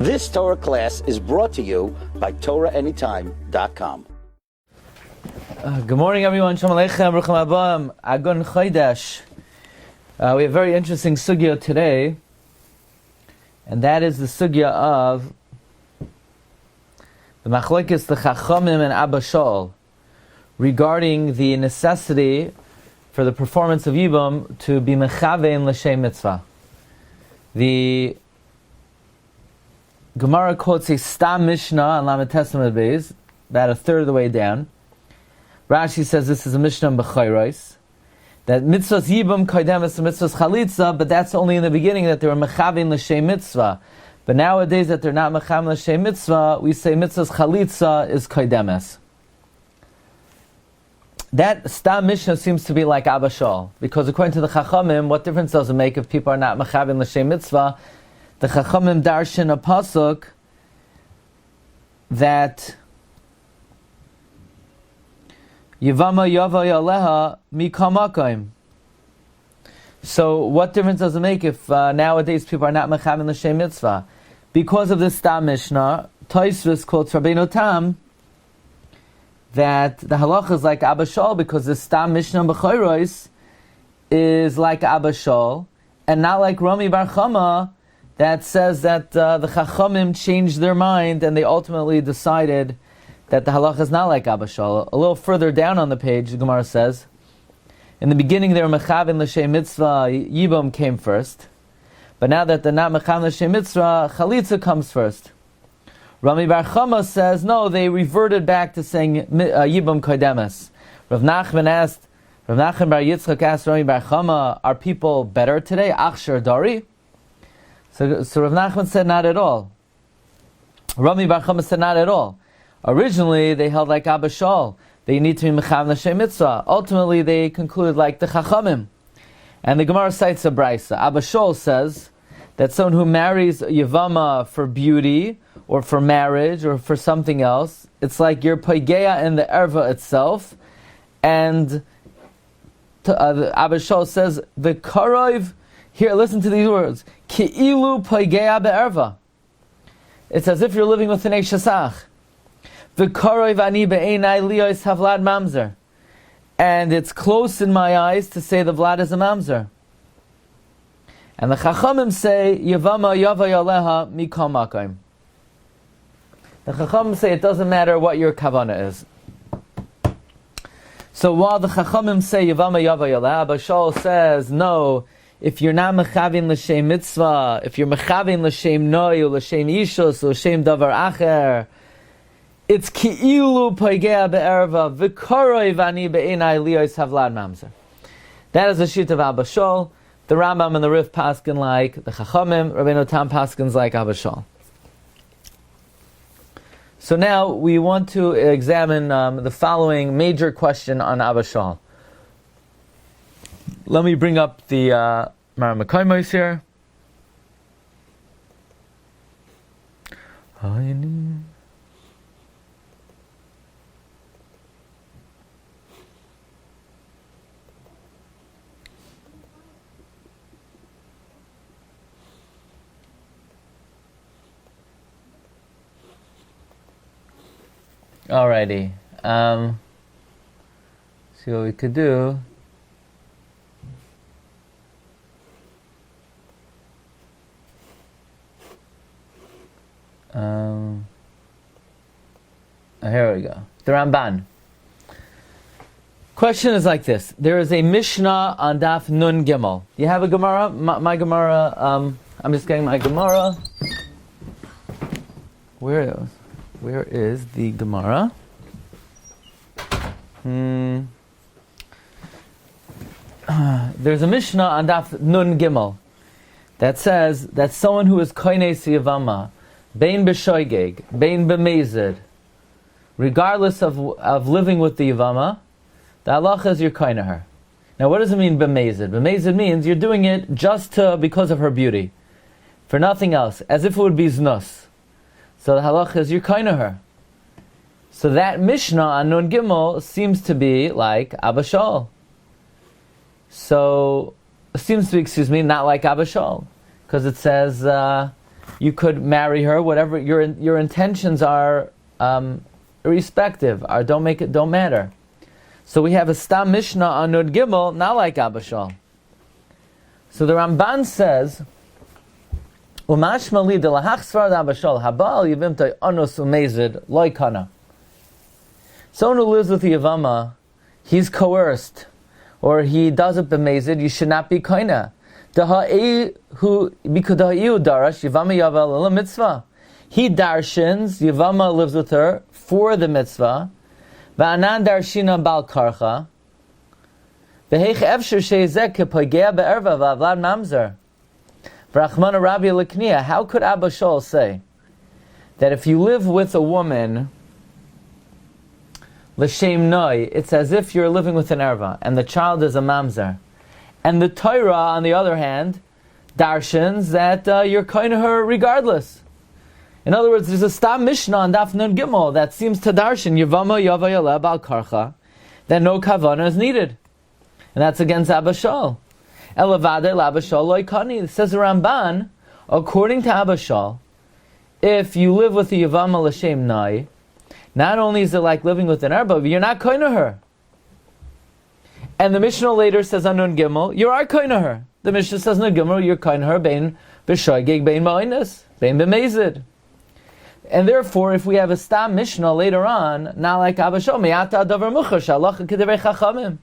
This Torah class is brought to you by TorahAnytime.com. Good morning, everyone. Shalom Aleichem, Baruch Haba, Agun Chodesh. We have a very interesting Sugya today, and that is the Sugya of the Machlokes, the Chachamim and Abba Shaul, regarding the necessity for the performance of Yibum to be mechavein l'shem mitzvah. The Gemara quotes a Stam Mishnah on Lamed Testament Beis, about a third of the way down. Rashi says this is a Mishnah in Bechayros, that mitzvahs Yibum kaidemes to mitzvahs chalitza, but that's only in the beginning that they were mechavein l'shem mitzvah. But nowadays that they're not mechavein l'shem mitzvah, we say mitzvahs chalitza is kaidemes. That Stam Mishnah seems to be like Abba Shaul, because according to the Chachamim, what difference does it make if people are not mechavein l'shem mitzvah? The Chachamim darshan a pasuk that Yevamos yava yaleha mikamakim. So what difference does it make if nowadays people are not mechavein l'shem mitzvah? Because of this Stam Mishnah, Tosfos quotes Rabbeinu Tam that the halacha is like Abba Shaul, because the Stam Mishnah B'chayros is like Abba Shaul, and not like Rami Bar Chama that says that the Chachamim changed their mind and they ultimately decided that the halacha is not like Abba Shaul. A little further down on the page, the Gemara says, in the beginning they were mechavein l'shem mitzvah, Yibum came first, but now that they're not mechavein l'shem mitzvah, chalitza comes first. Rami Bar Chama says, no, they reverted back to saying Yibum Kodemes. Rav Nachman Bar Yitzchak asked Rami Bar Chama, are people better today? Achshar Dari? So Rav Nachman said, not at all. Rami Bar Chama said, not at all. Originally, they held like Abba Shaul. They need to be mechavein l'shem mitzvah. Ultimately, they concluded like the Chachamim. And the Gemara cites a brisa. Abba Shaul says that someone who marries Yevama for beauty, or for marriage, or for something else, it's like you're poigeya in the erva itself. And Abba Shaul says, the karov, here, listen to these words, ki'ilu poigeya be'erva. It's as if you're living with an Eishasach. The karov ani be'enai liyos havlad mamzer. And it's close in my eyes to say the Vlad is a mamzer. And the Chachamim say, Yevama yava yaleha mikol makom. The Chachamim say it doesn't matter what your Kavanna is. So while the Chachamim say Yevama yava yaleha, Abba Shaul says, no, if you're not mechavein l'shem mitzvah, if you're mechavein l'shem noi, l'shem ishus, l'shem davar acher, it's ki'ilu poigea be'erva, v'koroi v'ani be'enai liyos havlad mamzer. That is the shit of Abba Shaul. The Rambam and the Rif paskin like the Chachamim, Rabbeinu Tam paskins like Abba Shaul. So now we want to examine the following major question on Abba Shaul. Let me bring up the Maramakoimos here. Alrighty. See what we could do. Here we go. The Ramban. Question is like this. There is a Mishnah on Daf Nun Gimel. You have a Gemara? My Gemara, I'm just getting my Gemara. Where is the Gemara? There's a Mishnah on Daf Nun Gimel that says that someone who is koines Yevama, bein b'shoigeg, bein b'mezid, regardless of living with the Yevama, the halacha is you're koine her. Now what does it mean b'mezid? B'mezid means you're doing it just because of her beauty, for nothing else, as if it would be znus. So the halacha is you're koine her. So that Mishnah on Nun Gimel seems to be like Abba Shaul. So, seems to be, not like Abba Shaul. Because it says, you could marry her, whatever your intentions are, irrespective, or don't matter. So we have a Stam Mishnah on Nud Gimel, not like Abba Shaul. So the Ramban says, Umashma li de lahach svar Abba Shaul, habal yivimtai anos umezid loy kana. Someone who lives with the Yevama, he's coerced, or he does it b'mezid, you should not be koina. Darash Yevama yavel mitzvah. He darshins, Yevama lives with her for the mitzvah. Va'anan darshina bal karcha. V'heich efshir sheizek kepagea be'erva v'avlad mamzer. V'rachmana Rabbi Lekniya. How could Abba Shaul say that if you live with a woman l'shem noi, it's as if you're living with an erva, and the child is a mamzer. And the Torah, on the other hand, darshans that you're kind of her regardless. In other words, there's a Stam Mishnah on Daf Nun Gimel that seems to darshan Yevama Yavayaleh Bal Karcha that no Kavanna is needed, and that's against Abba Shaul. Elavade Abba Shaul Loikani. It says the Ramban, according to Abba Shaul, if you live with the Yevama l'shem nai, not only is it like living with an Arba, but you're not kind of her. And the Mishnah later says on Nun Gimel, you are kind of her. The Mishnah says on Nun Gimel, you're kind of her, bein b'shoigeg, bein ba'inus, bein b'mezid. And therefore, if we have a Stam Mishnah later on, not like Abba Shaul, me'ata davar muchash, halacha k'divrei chachamim.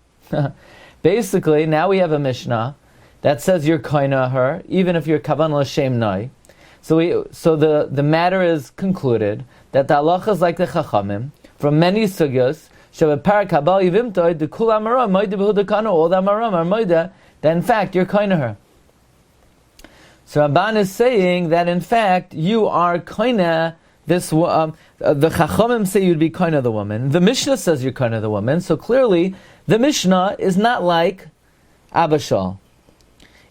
Basically, now we have a Mishnah that says you're kind of her, even if you're Kavanna l'shem nai. So the matter is concluded that the halacha is like the chachamim from many sugyas. That in fact you're kind of her. So Rabban is saying that in fact you are kind of this. The Chachamim say you'd be kind of the woman. The Mishnah says you're kind of the woman. So clearly the Mishnah is not like Abba Shaul.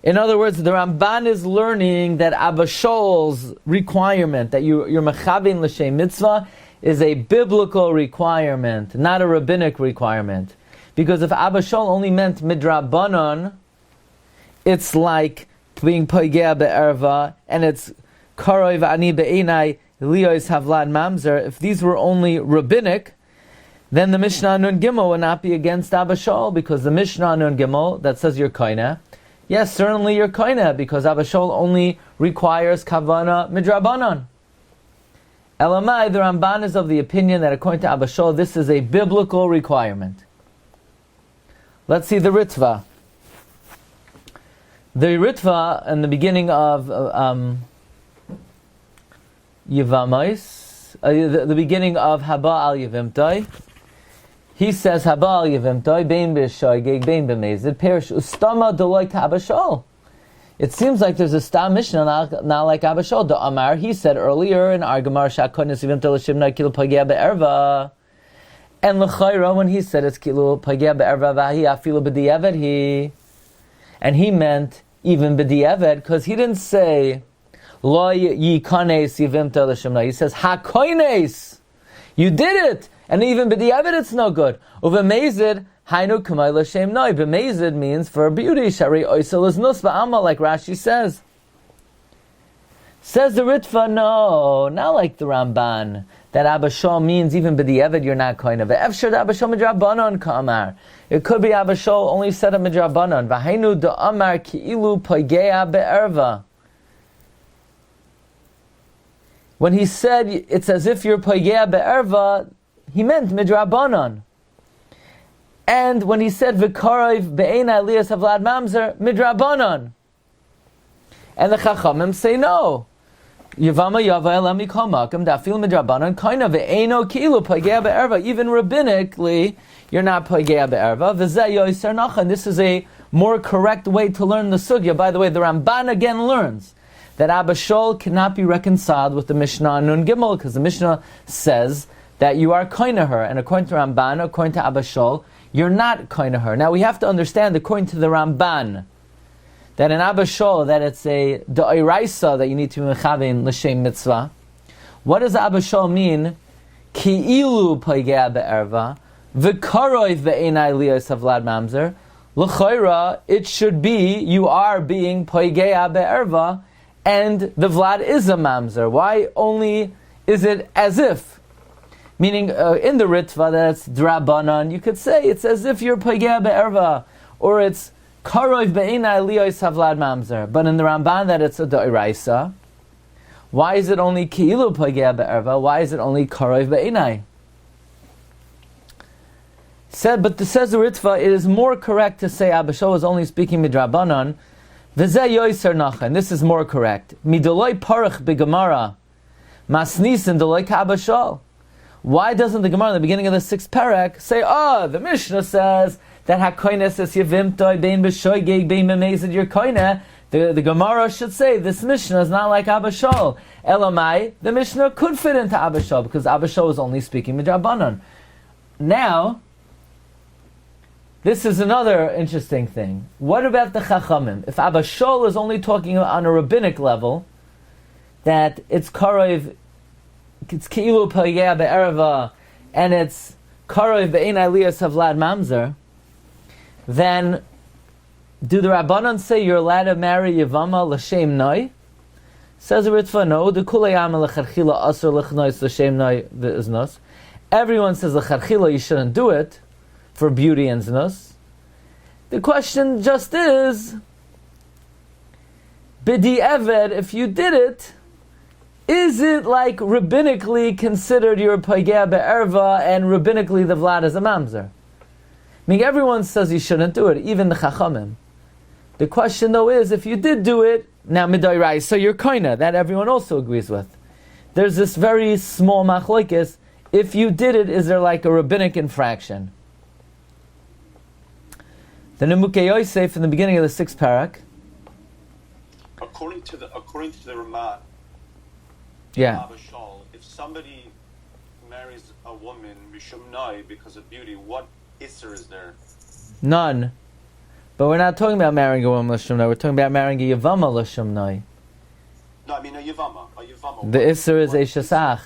In other words, the Ramban is learning that Abba Shaul's requirement that you're mechavin l'shem mitzvah is a biblical requirement, not a rabbinic requirement. Because if Abba Shaul only meant midrabanan, it's like being poigea be'erva, and it's karoi v'ani be'enai liyos havlad mamzer. If these were only rabbinic, then the Mishnah Nun Gimel would not be against Abba Shaul, because the Mishnah Nun Gimel that says you're koina, yes, certainly you're koina, because Abba Shaul only requires kavanna midrabanan. Elamai, the Ramban is of the opinion that according to Abba Shaul, this is a biblical requirement. Let's see the Ritva. The Ritva in the beginning of Yevamos, the beginning of Haba al Yevimtai, he says Haba al Yevimtai, Bein b'shoigeg, Bein b'mezid, Perish Ustama Deloy to Abba Shaul. It seems like there's a Stam Mishnah not like Abba Shaul. The Amar, he said earlier in Argamar, Shakonis Yivim Teleshimna Kilo Pagea Be'erva. And L'chayra, when he said it's Kilo Pagea Be'erva Vahi Afilu B'di'evet he. And he meant even B'di'evet, because he didn't say Lo Yikanes Yivim Teleshimna. He says Hakoines. You did it! And even B'di'evet it's no good. Uvemezid, Hainu Kamay L'Shem Noi. B'mezid means for beauty. Shari Oisel is Nus V'amal, like Rashi says. Says the Ritva, no, not like the Ramban, that Abba Shaul means even B'di'evet you're not kind of. Efshad Abba Shaul Midrabanan Ka'amar. It could be Abba Shaul only said a Midrabanan. V'hainu Da'amar Ki'ilu Pagea Be'erva. When he said it's as if you're Pagea Be'erva, he meant Midrabanan. And when he said V'karov Be'ena Elias Havlad Mamzer, Midrabanan. And the Chachamim say no. Yevama Yava Elami Komakam Dafil Midrabanan Kaina Ve'eno Kilu Pagea Be'erva. Even rabbinically, you're not Pagea Be'erva. V'zeh Yoiser Nachan. This is a more correct way to learn the Sugya. By the way, the Ramban again learns that Abba Shaul cannot be reconciled with the Mishnah Nun Gimel, because the Mishnah says that you are kind of her. And according to Ramban, according to Abba Shaul, you're not kind of her. Now we have to understand, according to the Ramban, that in Abba Shaul, that it's a da'iraisa that you need to be mechavein l'shem mitzvah. What does Abba Shaul mean? Ki'ilu pagea be'erva, v'karov ve'enai liyos havlad mamzer. L'chayra, it should be, you are being pagea be'erva, and the Vlad is a mamzer? Why only is it as if? Meaning, in the Ritva, that's Drabanan, you could say it's as if you're Pagea Be'erva, or it's Karov Be'inai Liyos Havlad Mamzer. But in the Ramban, that it's a Da'iraisa. Why is it only Ki'ilu Pagea Be'erva? Why is it only Karov Be'inai? Says the Ritva, it is more correct to say Abba Shaul is only speaking Midrabanan. V'zeh Yoiser Nachen. This is more correct. Midoloi Parach Be'Gemara. Masnisin Doloi Ka'Abba Shaul. Why doesn't the Gemara in the beginning of the 6th parak say, the Mishnah says that HaKoineh says Yevimtoi Bein B'Shoigeg Bein B'Mezid Your Koineh. The Gemara should say this Mishnah is not like Abba Shaul. Elamai, the Mishnah could fit into Abba Shaul because Abba Shaul is only speaking Midrabanan. Now, this is another interesting thing. What about the Chachamim? If Abba Shaul is only talking on a rabbinic level, that it's Karov, it's Ki'ilu Pagea Be'erva, and it's Karov Be'inai Liyos Havlad Mamzer, then do the Rabbanan say you're allowed to marry Yevama l'shem noi? Says the Ritva, no. The Kulayama l'charchila asur l'chnois l'shem noi v'iznos. Everyone says l'charchila you shouldn't do it for beauty and znos. The question just is, b'di eved, if you did it, is it like rabbinically considered your Pagea Be'erva and rabbinically the Vlad is a mamzer? I mean, everyone says you shouldn't do it, even the Chachamim. The question though is, if you did do it, now midai so you're koina, that everyone also agrees with. There's this very small machlokes. If you did it, is there like a rabbinic infraction? The Nemukei Yosef in the beginning of the 6th parak. According to the Ramah, Yeah. If somebody marries a woman mishum nai because of beauty, what isser is there? None. But we're not talking about marrying a woman l'shum nai. We're talking about marrying a Yevama l'shum nai. No, I mean a Yevama. The isser is Eishasach.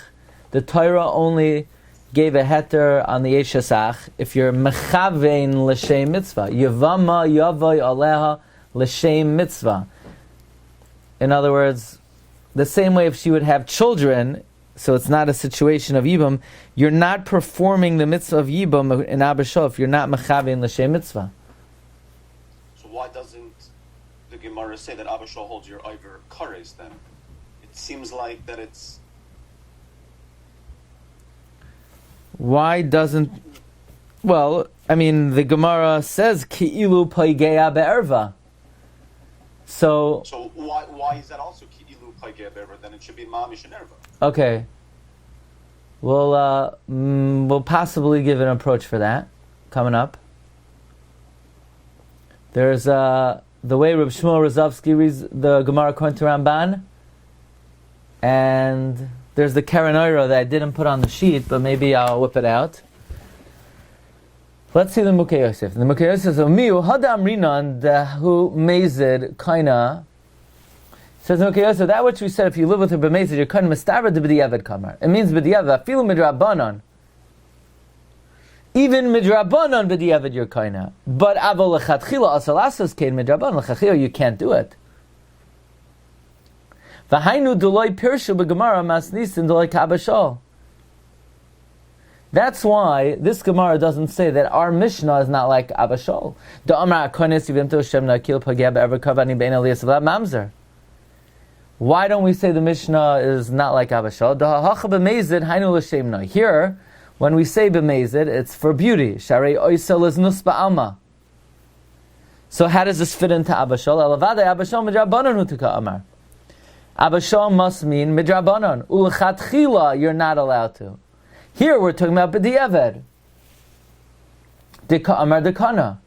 The Torah only gave a heter on the Eishasach if you're mechavein l'shem mitzvah. Yevama yavai aleha l'shem mitzvah. In other words, the same way if she would have children, so it's not a situation of Yibum, you're not performing the mitzvah of Yibum in Abba Shaul if you're not mechavein l'shem mitzvah. So why doesn't the Gemara say that Abba Shaul holds your Iver Kares then? It seems like that it's... Why doesn't... Well, I mean, the Gemara says Ki'ilu Pagea Be'erva. So why is that also Ki'ilu Pagea Be'erva? Then it should be Mamish and Erva. Okay. We'll possibly give an approach for that coming up. There's the way Reb Shmuel Rozovsky reads the Gemara according to Ramban, and there's the Keren Oira that I didn't put on the sheet, but maybe I'll whip it out. Let's see the Mukei Yosef. The Mukei Yosef says, "Miu hadam rinan dahu mezid kaina." Says the Mukei Yosef, that which we said, if you live with her b'mezid, you're kaina mistaver de b'diavad kamar. It means b'diavad afilu midrabanan. Even midrabanan b'diavad you're kaina. But avol lechatchila asalasos kein midrabanan lechatchila you can't do it. V'hainu duloi pirshu b'gemara masnisin duloi ka'Abba Shaul. That's why this Gemara doesn't say that our Mishnah is not like Abba Shaul. Why don't we say the Mishnah is not like Abba Shaul? Here, when we say b'mezid, it's for beauty. So how does this fit into Abba Shaul? Abba Shaul must mean midrabanan. Ulechatchila, you're not allowed to. Here we're talking about b'diavad. Dika amar dekana.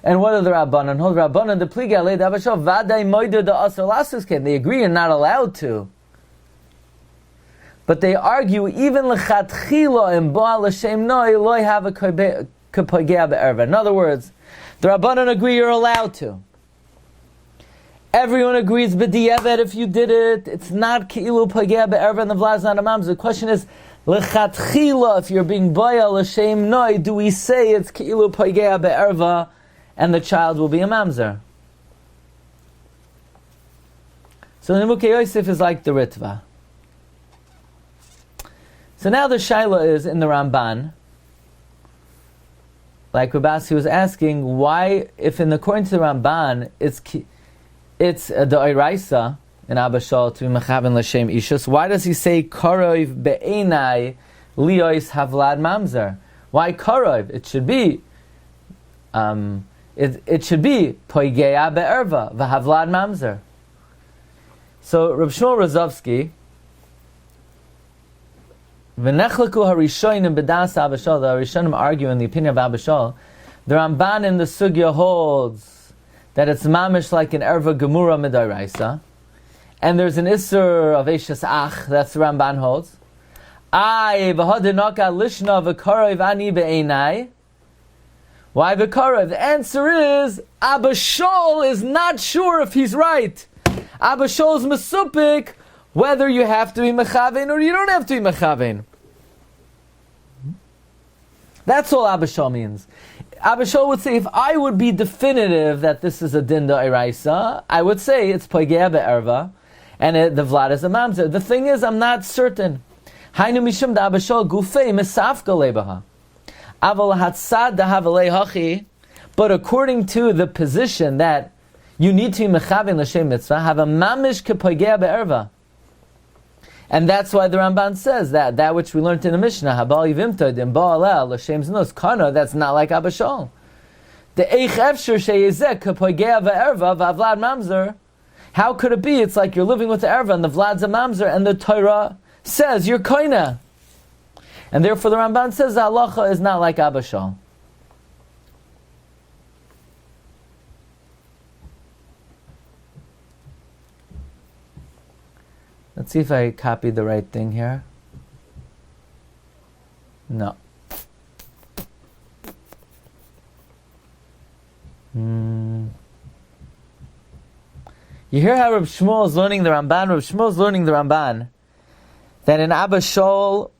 And what are the Rabbanan? Hold Rabbanan the pliga leid Abba Shaul vaday moider the asar lasus ken. They agree you're not allowed to. But they argue even lechatchila and baal l'shem noi loy have a kapagea be'erva. In other words, the Rabbanan agree you're allowed to. Everyone agrees b'diavad if you did it. It's not ki'ilu pagea be'erva and the vlad is not a mamzer. The question is, lechatchila, if you're being baya l'shem noi, do we say it's ki'ilu pagea be'erva and the child will be a mamzer? So the Nimukei Yosef is like the Ritva. So now the Shaila is in the Ramban, like Rabasi was asking, why, if according to the Ramban, it's the Oiraisa in Abba Shaul to be Mechaven L'Shem Ishus, why does he say Karov Be'enai Liois Havlad Mamzer? Why Karov? It should be it should be Poigeya Be'erva V'Havlad Mamzer. So Reb Shmuel Rozovsky, V'nechlaku harishonim b'das Abba Shaul, the Harishonim argue in the opinion of Abba Shaul, the Ramban in the Sugya holds that it's mamish like an erva gemura midoraisa, and there's an isur of Eishes Ach, that's the Ramban holds. Ay v'hodinaka lishna v'karov ani be'enai. Why v'karov? The answer is Abba Shaul is not sure if he's right. Abba Shaul is mesupik whether you have to be mechavein or you don't have to be mechavein. That's all Abba Shaul means. Abba Shaul would say, if I would be definitive that this is a dinda eraisa, I would say it's poigea be'erva, and the vlad is a mamzer. The thing is, I'm not certain. Hainu mishum da Abba Shaul gufei mesafka lebaha. Aval hatzad da havalei hachi. But according to the position that you need to be mechavein l'shem mitzvah, have a mamish kepoigea be'erva. And that's why the Ramban says that which we learned in the Mishnah, Habal Yivimtod in Ba'alel L'Shem Znos Kana, that's not like Abba Shaul. The Eich Efshir Sheyezek Kapoigea Va'erva V'Avlad Mamzer. How could it be? It's like you're living with the Erva and the Vlad's a Mamzer, and the Torah says you're Koina. And therefore the Ramban says the halacha is not like Abba Shaul. Let's see if I copied the right thing here. No. You hear how Reb Shmuel is learning the Ramban? Reb Shmuel is learning the Ramban that in Abba Shaul,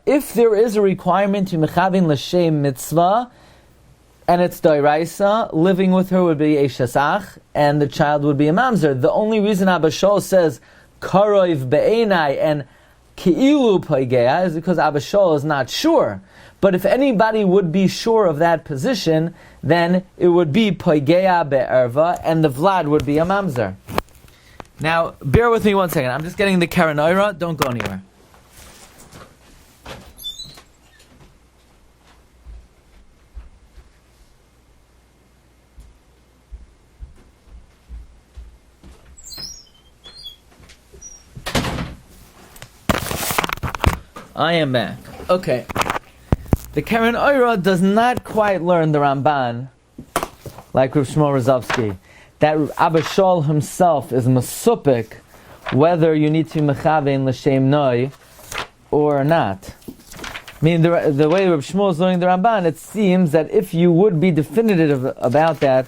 if there is a requirement to mechavin l'shem mitzvah, and it's doiraisa, living with her would be a shasach, and the child would be a mamzer. The only reason Abba Shaul says Karov be'enai and Ki'ilu Poigea is because Abba Shaul is not sure. But if anybody would be sure of that position, then it would be Poigea be'erva, and the Vlad would be a mamzer. Now, bear with me one second. I'm just getting the Karanoira. Don't go anywhere. I am back. Okay. The Karen Oira does not quite learn the Ramban like Rav Shmuel Rozovsky. That Abba Shaul himself is masupik whether you need to mechavein l'shem noi or not. I mean, the way Rav Shmuel is learning the Ramban, it seems that if you would be definitive about that,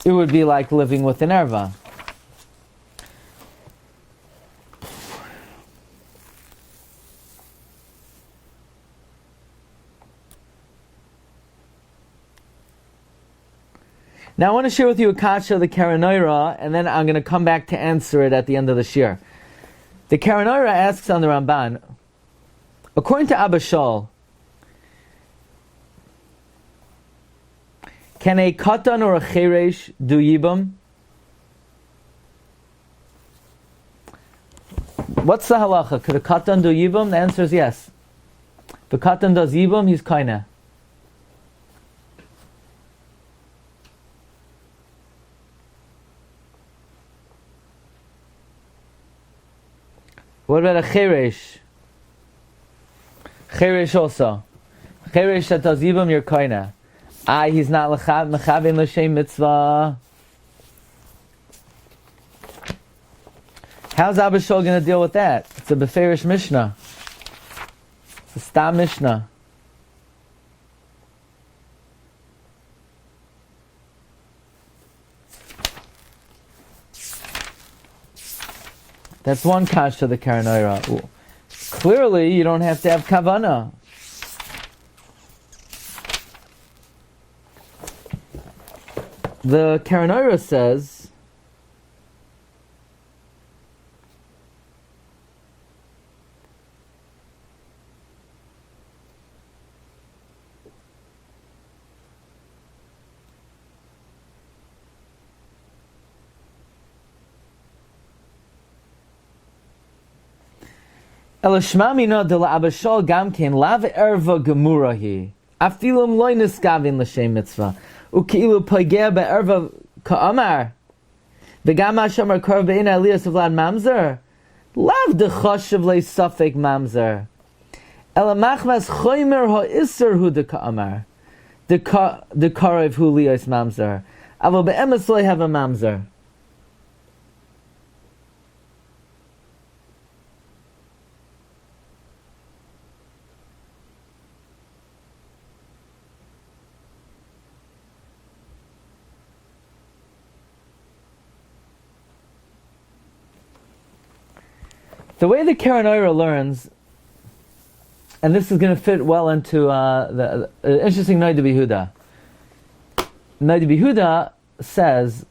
it would be like living with an erva. Now I want to share with you a kasha of the Karanoira, and then I'm going to come back to answer it at the end of the shir. The Karanoira asks on the Ramban, according to Abba Shaul, can a katan or a cheresh do yibum? What's the halacha? Could a katan do yibum? The answer is yes. If a katan does yibum, he's kaina. What about a cheresh? Cheresh also. Cheresh that does yibum, you're kaina. He's not mechavin l'shem mitzvah. How's Abba Shaul going to deal with that? It's a beferish Mishnah. It's a stam Mishnah. That's one kasha, the Karanoira. Clearly, you don't have to have Kavanna. The Karanoira says, Elashmamina de la Abba Shaul gamkein lav erva gemurahi. Afilum loy niskavin l'shem mitzvah. Uki'ilu pagea be'erva ka'amar. V'gam ha'shamar korv be'in aliyas of lad mamzer. Lav dechoshev le safek mamzer. Elamachmas choymer ha'isser hu de ka'amar. De korv hu liyas mamzer. Avo be'emes loy have a mamzer. The way the Keren Oira learns, and this is going to fit well into the interesting Noida Behuda. Noida Behuda says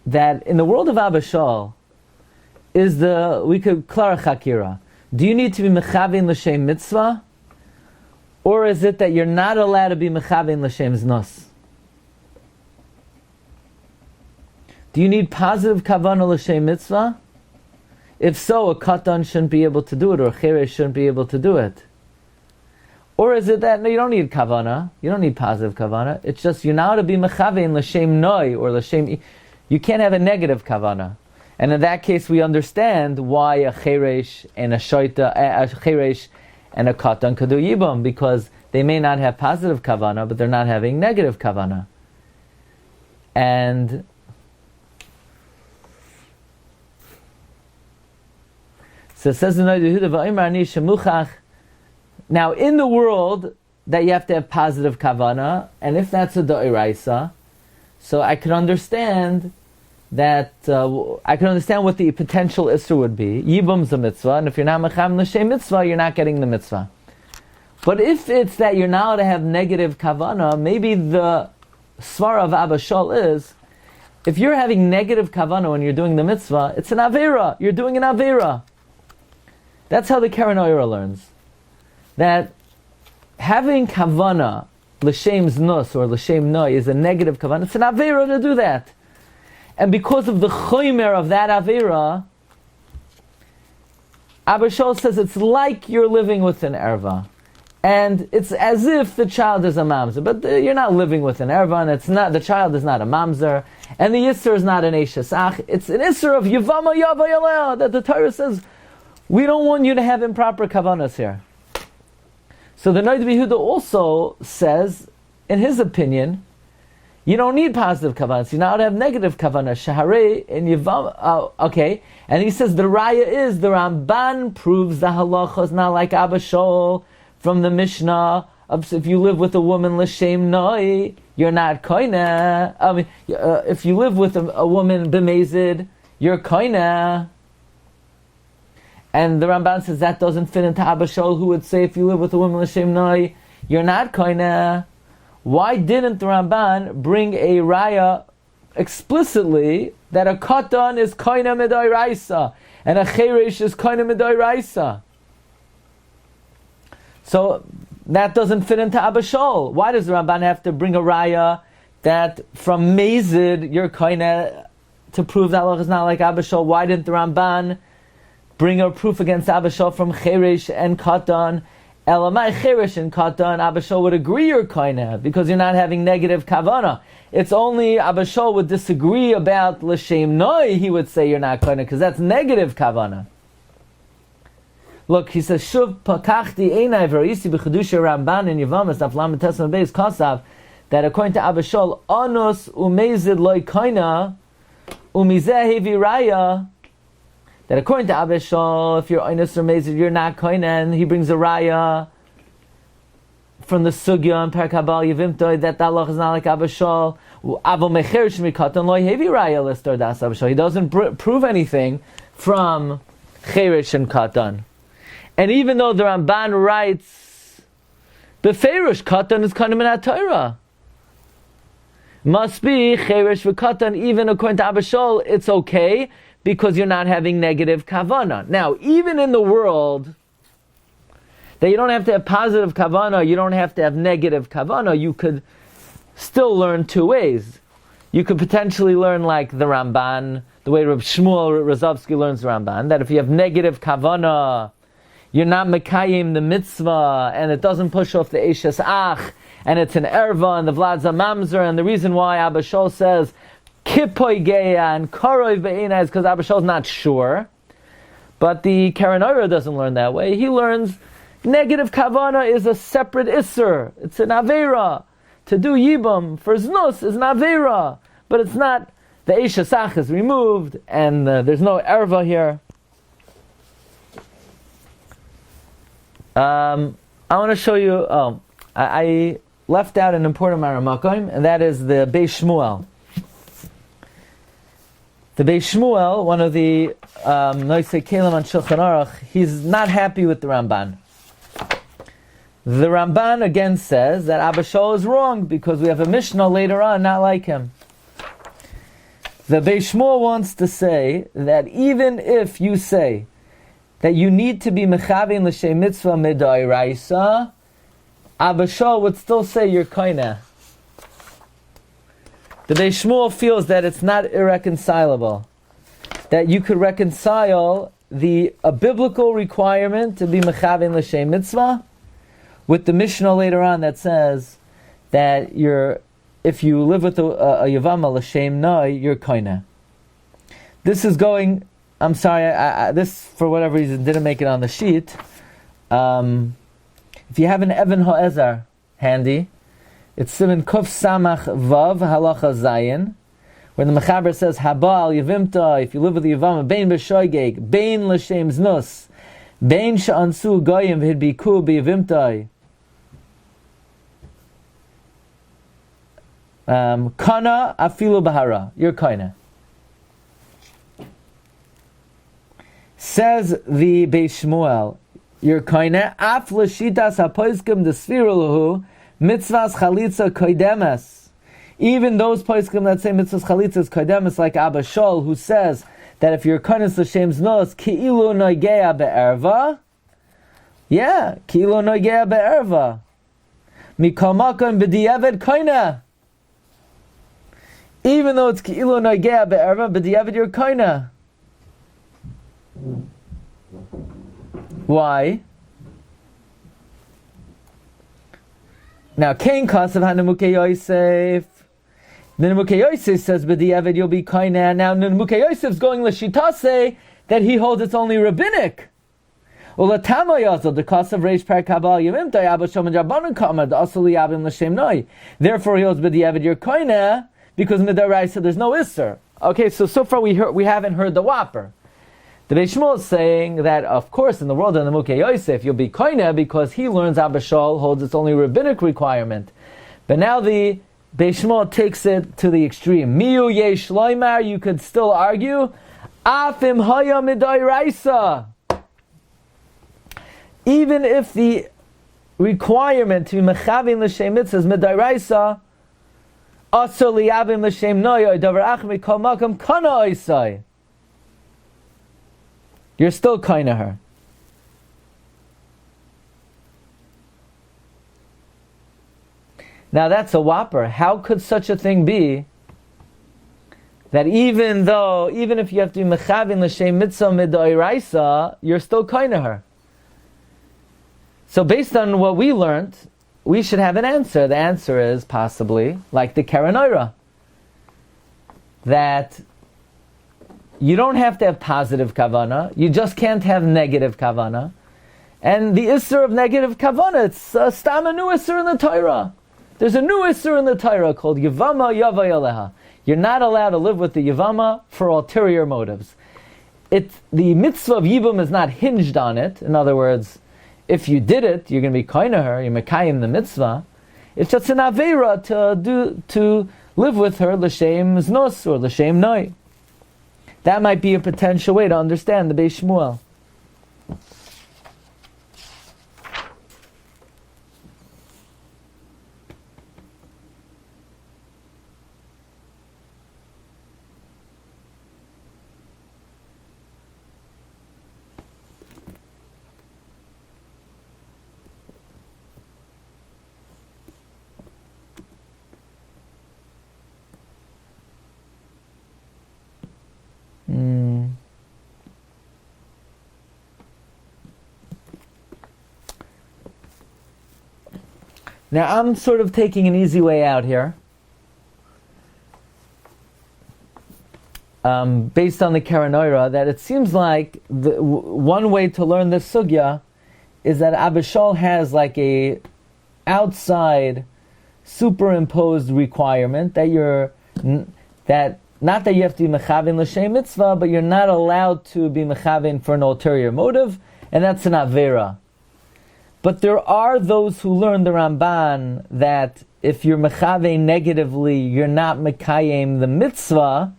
that in the world of Abba Shaul, we could klara chakira. Do you need to be mechavin l'shem mitzvah, or is it that you're not allowed to be mechavin l'shem znos? Do you need positive kavanah l'shem mitzvah? If so, a katan shouldn't be able to do it, or a cheresh shouldn't be able to do it. Or is it that, no, you don't need kavanah, you don't need positive kavanah, it's just you're now to be mechavein l'shem noi, or l'shem, you can't have a negative kavanah. And in that case, we understand why a cheresh and a cheresh and a katan could do yibum, because they may not have positive kavanah, but they're not having negative kavanah. And so it says in Yehuda, now in the world that you have to have positive kavanah, and if that's a da'iraisa, so I can understand that I can understand what the potential isser would be. Yibum's a mitzvah, and if you're not mecham l'shem mitzvah, you're not getting the mitzvah. But if it's that you're now to have negative kavanah, maybe the svara of Abba Shaul is, if you're having negative kavanah when you're doing the mitzvah, it's an avera. You're doing an avera. That's how the Keren Oira learns. That having kavanah, l'shem znus or l'shem noi, is a negative kavanah. It's an avera to do that. And because of the choymer of that avera, Abba Shaul says it's like you're living with an erva. And it's as if the child is a mamzer. But you're not living with an erva, and it's not, the child is not a mamzer. And the yisr is not an eishesach. It's an yisr of Yevamos yavay that the Torah says, we don't want you to have improper kavanas here. So the Noida Behuda also says, in his opinion, you don't need positive kavanas. You now have negative kavanas. Shaharei in Yevamos. Okay, and he says the raya is the Ramban proves the halacha is not like Abba Shaul from the Mishnah. If you live with a woman l'shem noi, you're not koina. I mean, if you live with a woman b'mezid, you're koina. And the Ramban says that doesn't fit into Abba Shaul, who would say if you live with a woman l'shem noi, you're not koina. Why didn't the Ramban bring a raya explicitly that a katan is koina midai raisa and a cheresh is koina midai raisa? So that doesn't fit into Abba Shaul. Why does the Ramban have to bring a raya that from mezid you're koina to prove that Allah is not like Abba Shaul? Why didn't the Ramban bring a proof against Abba Shaul from cheresh and katan? Elamai cheresh and katan, Abba Shaul would agree you're koina because you're not having negative kavanah. It's only Abba Shaul would disagree about l'shem noi. He would say you're not koina because that's negative kavanah. Look, he says shuv pakachti einai v'ra'isi b'chedusha Ramban in Yevamos daf lamed tesman beis kasav that according to Abba Shaul anus umezid loy koina umizeh hevi raya. That according to Abba Shaul, if you're Einus or Mezid, you're not Koinen. And he brings a raya from the Sugya and Perkabal Yevimtoi that Allah is not like Abba Shaul. Avo Mecher Shmikatan Loi Hevi Raya Listor Das Abba Shaul. He doesn't prove anything from Cherish and Katan. And even though the Ramban writes, Beferish Katan is Kanim in Torah. Must be Cherish v'Katan, even according to Abba Shaul, it's okay, because you're not having negative kavanah. Now, even in the world that you don't have to have positive kavanah, you don't have to have negative kavanah, you could still learn two ways. You could potentially learn like the Ramban, the way Reb Shmuel Rozovsky learns the Ramban, that if you have negative Kavanna, you're not Mekayim the mitzvah, and it doesn't push off the Eishes Ach, and it's an Erva, and the Vladza Mamzer, and the reason why Abba Shaul says, Kippoi Geya and Koroi Ve'ina is because Abba Shaul's not sure. But the Karen Oira doesn't learn that way. He learns negative Kavanna is a separate Isser. It's an Aveira. To do Yibum for Znus is an Aveira. But it's not, the Eishes Ach is removed, and there's no Erva here. I want to show you, I left out an important Maramakoim, and that is the Beis Shmuel. The Beis Shmuel, one of the Noisei Kelim on Shulchan Aruch, he's not happy with the Ramban. The Ramban again says that Abba Shaul is wrong because we have a Mishnah later on not like him. The Beis Shmuel wants to say that even if you say that you need to be mechavin l'shem mitzvah midoraisa, Abba Shaul would still say you're koineh. The Beis Shmuel feels that it's not irreconcilable, that you could reconcile a biblical requirement to be mechavin l'shem mitzvah with the Mishnah later on that says that if you live with a Yevama l'shem noi, you're koineh. This is going. I'm sorry, this, for whatever reason, didn't make it on the sheet. If you have an Even Ha'ezar handy, it's Siman Kuf Samach Vav Halacha Zayin, where the Mechaber says, Habal Yevimta, if you live with the Yevama, Bein B'shoigeg, Bein L'shem Znus, Bein Sha'ansu Goyim V'hidbiku B'yevimta, Kana Afilu Bahara, you're Kana. Says the Beis Shmuel, you're koineh af l'shitas hapoiskim desfirulahu mitzvahs chalitza koidemes. Even those poiskim that say mitzvahs chalitza is koidemes, like Abba Shaul, who says that if you're koineh l'shem znos ki'ilu noigea be'erva, yeah, ki'ilu noigea be'erva, mikol makom b'diavad koineh. Even though it's ki'ilu noigea be'erva, b'diavad you're koineh. Why? Now, Kain Kasav Hanamukei Yosef. The Namukei Yosef says, "B'diavad you'll be koineh." Now, Namukei Yosef's going l'shitase that he holds it's only rabbinic. Ulatama Yosef the Kasav Reish Per Kabal Yevimtai Abba Shom Rabbanon Kamad Asuli Abim L'Shem Noi. Therefore, he holds b'diavad you're koineh because midaraisa there's no isser. Okay, so far we haven't heard the whopper. The Beis Shmuel is saying that, of course, in the world of the Namukei Yosef, you'll be koineh because he learns Abba Shaul holds its only rabbinic requirement. But now the Beis Shmuel takes it to the extreme. Miu yesh loymar, you could still argue, afim haya midoraisa. Even if the requirement to be mechavin l'shem mitzvah is midoraisa, asur liyavim l'shem noy, davar ach mikol makam kana oisai. You're still koineh her. Now that's a whopper. How could such a thing be that even if you have to be mechavin l'shem mitzvah midoraisa, you're still koineh her? So based on what we learned, we should have an answer. The answer is possibly like the Karen Oira, that you don't have to have positive kavanna. You just can't have negative kavanna. And the isser of negative kavanna, it's stam a new isser in the Torah. There's a new isser in the Torah called Yevama Yavai Aleha. You're not allowed to live with the Yevama for ulterior motives. The mitzvah of Yibum is not hinged on it. In other words, if you did it, you're going to be koineh her, you're mekayim the mitzvah. It's just an aveira to live with her l'shem znos or l'shem noi. That might be a potential way to understand the Beis Shmuel. Now I'm sort of taking an easy way out here. Based on the Karanoira, that it seems like one way to learn this Sugya is that Abba Shaul has like a outside superimposed requirement that not that you have to be mechavein l'shem mitzvah, but you're not allowed to be mechavein for an ulterior motive, and that's an avera. But there are those who learn the Ramban that if you're mechavein negatively, you're not mekayem the mitzvah,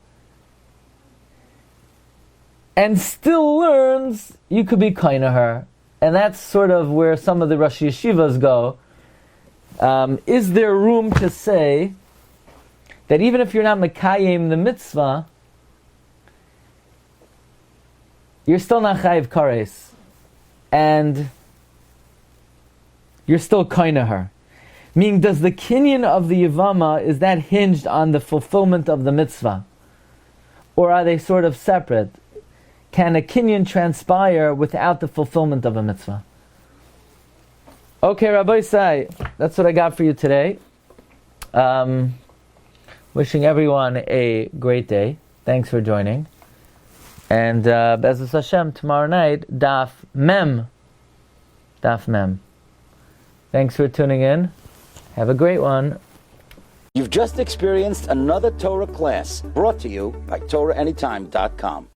and still learns you could be kainaher. And that's sort of where some of the Rosh Yeshivas go. Is there room to say that even if you're not mekayem the mitzvah, you're still not chayiv kares, and you're still kainaher? Meaning, does the kinyan of the Yevama, is that hinged on the fulfillment of the mitzvah? Or are they sort of separate? Can a kinyan transpire without the fulfillment of a mitzvah? Okay, Rabbi Sai, that's what I got for you today. Wishing everyone a great day. Thanks for joining. And Be'ezus Hashem, tomorrow night, Daf Mem. Thanks for tuning in. Have a great one. You've just experienced another Torah class brought to you by TorahAnytime.com.